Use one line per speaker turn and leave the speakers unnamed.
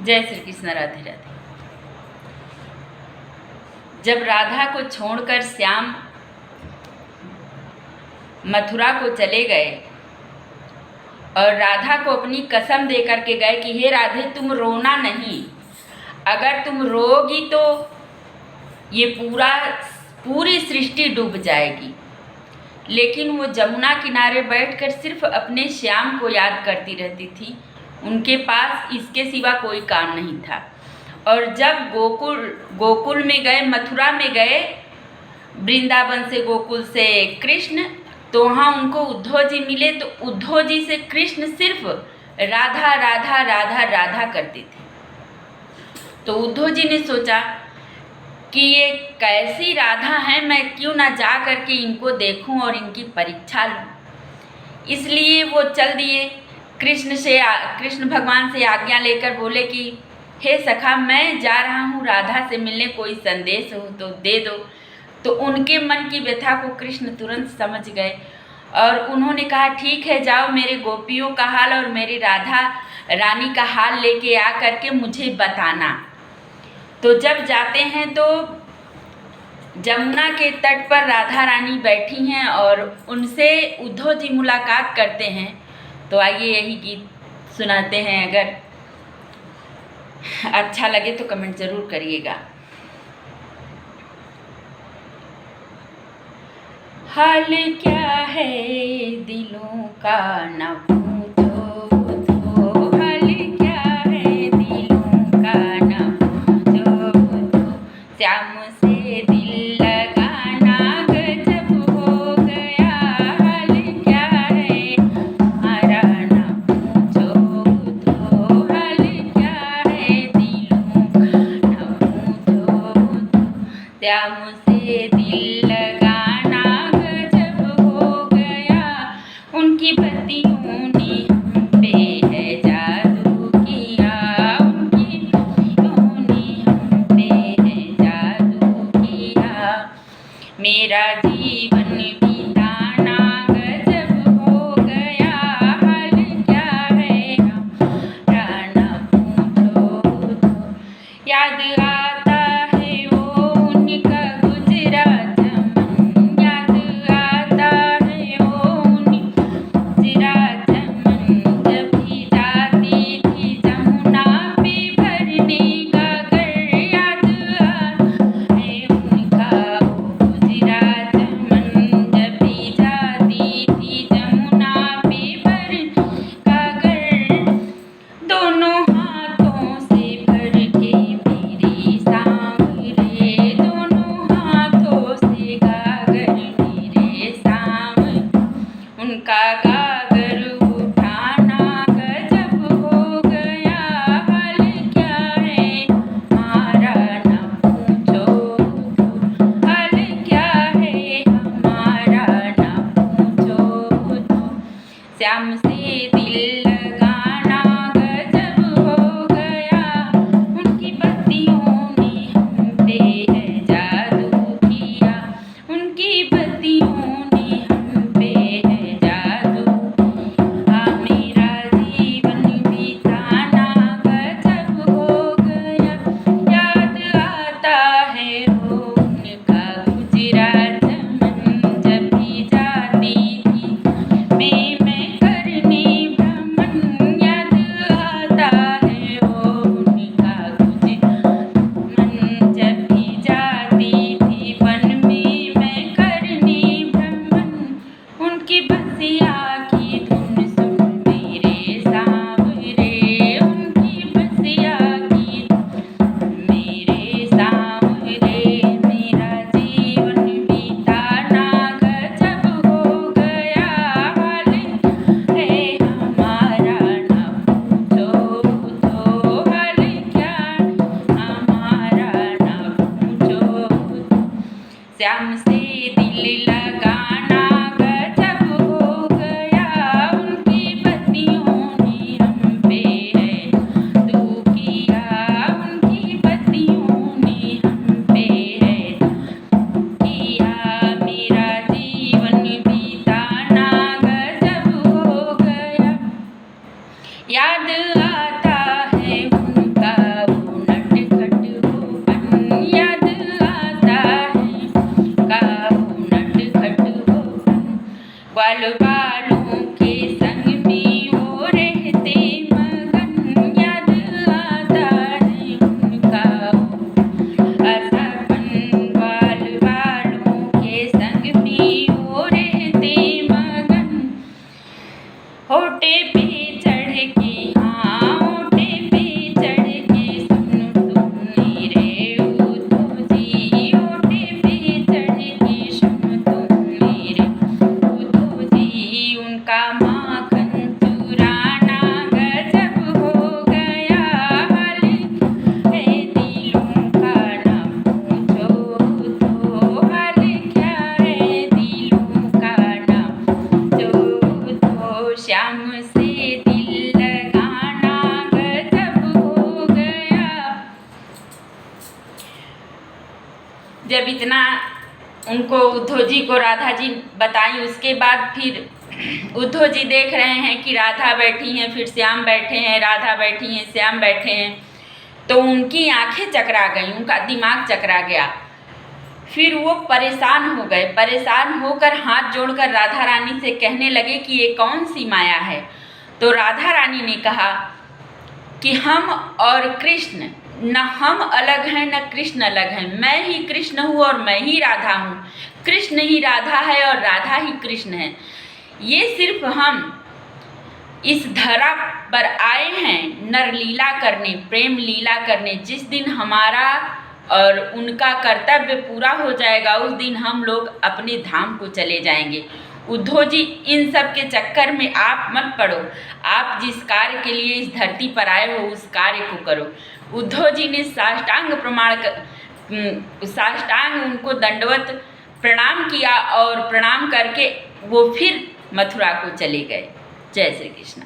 जय श्री कृष्ण। राधे राधे। जब राधा को छोड़कर श्याम मथुरा को चले गए और राधा को अपनी कसम दे करके गए कि हे राधे तुम रोना नहीं, अगर तुम रोगी तो ये पूरी सृष्टि डूब जाएगी। लेकिन वो जमुना किनारे बैठकर सिर्फ अपने श्याम को याद करती रहती थी। उनके पास इसके सिवा कोई काम नहीं था। और जब गोकुल में गए, मथुरा में गए, वृंदावन से गोकुल से कृष्ण, तो वहाँ उनको उद्धव जी मिले। तो उद्धव जी से कृष्ण सिर्फ राधा राधा राधा राधा करते थे। तो उद्धव जी ने सोचा कि ये कैसी राधा है, मैं क्यों ना जा करके इनको देखूं और इनकी परीक्षा लूं। इसलिए वो चल दिए। कृष्ण भगवान से आज्ञा लेकर बोले कि हे सखा, मैं जा रहा हूँ राधा से मिलने, कोई संदेश हो तो दे दो। तो उनके मन की व्यथा को कृष्ण तुरंत समझ गए और उन्होंने कहा ठीक है, जाओ मेरे गोपियों का हाल और मेरी राधा रानी का हाल लेके आ करके मुझे बताना। तो जब जाते हैं तो जमुना के तट पर राधा रानी बैठी हैं और उनसे उद्धव जी मुलाकात करते हैं। तो आइए यही गीत सुनाते हैं। अगर अच्छा लगे तो कमेंट ज़रूर करिएगा। हाल क्या है दिलों का न पूछो, हाल क्या है दिलों का न पूछो, श्याम से दिल लगाना गजब हो गया। हाल क्या है हमारा न पूछो, हाल क्या है दिलों का न पूछो, श्याम से दिल लगाना गजब हो गया। उनकी बत्तियों ने हम पे है जादू किया, उनकी बत्तियों ने हम पे है जादू किया। मेरा जीवन बिताना गजब हो गया। हाल क्या है हमारा न पूछो तो, याद आता है वो उनका गुजरा चमन, याद आता है वो उनका गुजरा चमन। जब भी जाती थी जमुना पे भरने का घर, याद आता है उनका वो गुजरा चमन। जब भी जाती थी जमुना पे भरने का घर, दोनों हाथों से भर के मेरे सांवरे, दोनों हाथों से गागर मेरे सांवरे। उनका गागर उठाना गजब हो गया। हाल क्या है हमारा न पूछो तो, हाल क्या है हमारा न पूछो तो, श्याम से दिल लगाना गजब हो गया। उनकी बत्तियों ने हम पे है जादू किया, उनकी बत्तियों ने हम पे है जादू। मेरा जीवन बिताना गजब हो गया। याद आता है वो उनका गुजरा चमन। जब भी जाती थी मैं करने भ्रमण, याद आता है वो उनका गुजरा चमन। जब भी जाती थी वन में मैं करने भ्रमण, उनकी बसिया की धुन सुन मेरे सांवरे, उनकी बसिया की धुन मेरे सांवरे। मेरा जीवन बिताना गजब हो गया। हाल है हमारा न पूछो तो, हाल क्या हमारा न पूछो तो, श्याम से दिल लगाना गजब हो गया। उनकी बत्तियों ने हम पे है जादू किया, उनकी बत्तियों ने हम पे है जादू किया। मेरा जीवन बिताना गजब हो गया। याद आता है उनका जब इतना उनको उद्धव जी को राधा जी बताई, उसके बाद फिर उद्धव जी देख रहे हैं कि राधा बैठी हैं, फिर श्याम बैठे हैं, राधा बैठी हैं, श्याम बैठे हैं, तो उनकी आंखें चकरा गई, उनका दिमाग चकरा गया। फिर वो परेशान हो गए, परेशान होकर हाथ जोड़कर राधा रानी से कहने लगे कि ये कौन सी माया है। तो राधा रानी ने कहा कि हम और कृष्ण, न हम अलग हैं न कृष्ण अलग हैं, मैं ही कृष्ण हूँ और मैं ही राधा हूँ, कृष्ण ही राधा है और राधा ही कृष्ण है। ये सिर्फ हम इस धरा पर आए हैं नर लीला करने, प्रेम लीला करने। जिस दिन हमारा और उनका कर्तव्य पूरा हो जाएगा, उस दिन हम लोग अपने धाम को चले जाएंगे। उद्धव जी, इन सब के चक्कर में आप मत पड़ो, आप जिस कार्य के लिए इस धरती पर आए हो उस कार्य को करो। उद्धव जी ने साष्टांग उनको दंडवत प्रणाम किया और प्रणाम करके वो फिर मथुरा को चले गए। जय श्री कृष्ण।